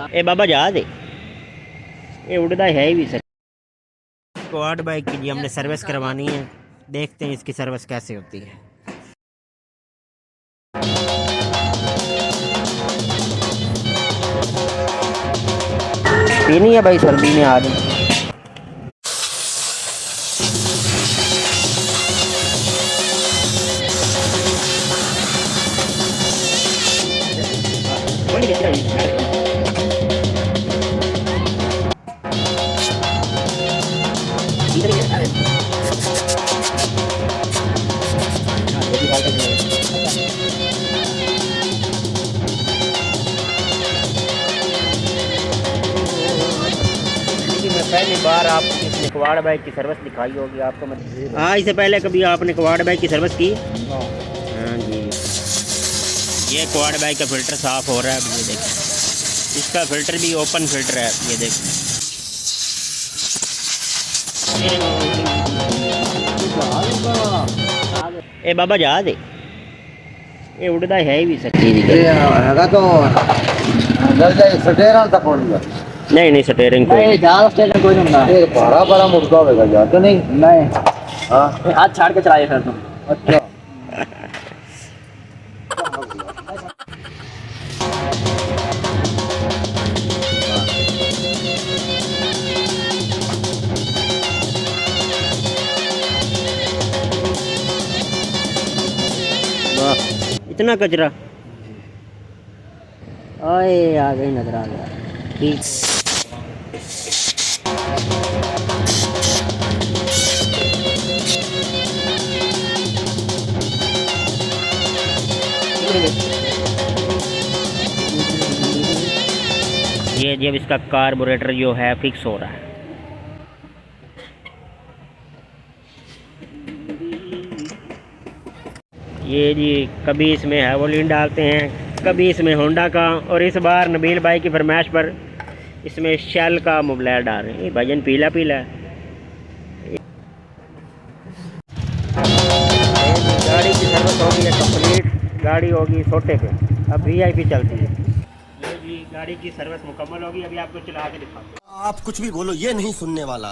ए बाबा जहाज है ये उड़ता है भी सर। क्वाड बाइक की जी हमने सर्विस करवानी है, देखते हैं इसकी सर्विस कैसे होती है। पीनी है भाई सर्दी में आज। पहली बार आप इसने क्वाड बाइक की सर्विस दिखाई होगी आपको। हाँ, इससे पहले कभी आपने क्वाड बाइक की सर्विस की? हाँ जी। ये क्वाड बाइक का फ़िल्टर साफ़ हो रहा है अब ये देखें, इसका फ़िल्टर भी ओपन फ़िल्टर है ये देखें। ए बाबा जहाज है ये उड़ता है भी सच्ची नहीं नहीं स्टेयरिंग कोई नहीं बड़ा बड़ा मुर्गा होगा यार नहीं नहीं। हाँ हाथ छाड़ के चलाइए फिर तुम। अच्छा वाह इतना कचरा। आए आ गई नजर आ गया ठीक। ये जब इसका कार्बोरेटर जो है फिक्स हो रहा है। ये जी कभी इसमें हैवोलिन डालते हैं, कभी इसमें होंडा का, और इस बार नबील भाई की फरमाइश पर इसमें शेल का मोबिलायर डाल रहे हैं। ये भजन पीला पीला है। गाड़ी की सर्विस होगी है कंप्लीट, गाड़ी होगी छोटे पे, अब VIP चलती है। ये जी गाड़ी की सर्विस मुकम्मल होगी, अभी आपको चला के दिखाते हैं। आप कुछ भी बोलो ये नहीं सुनने वाला।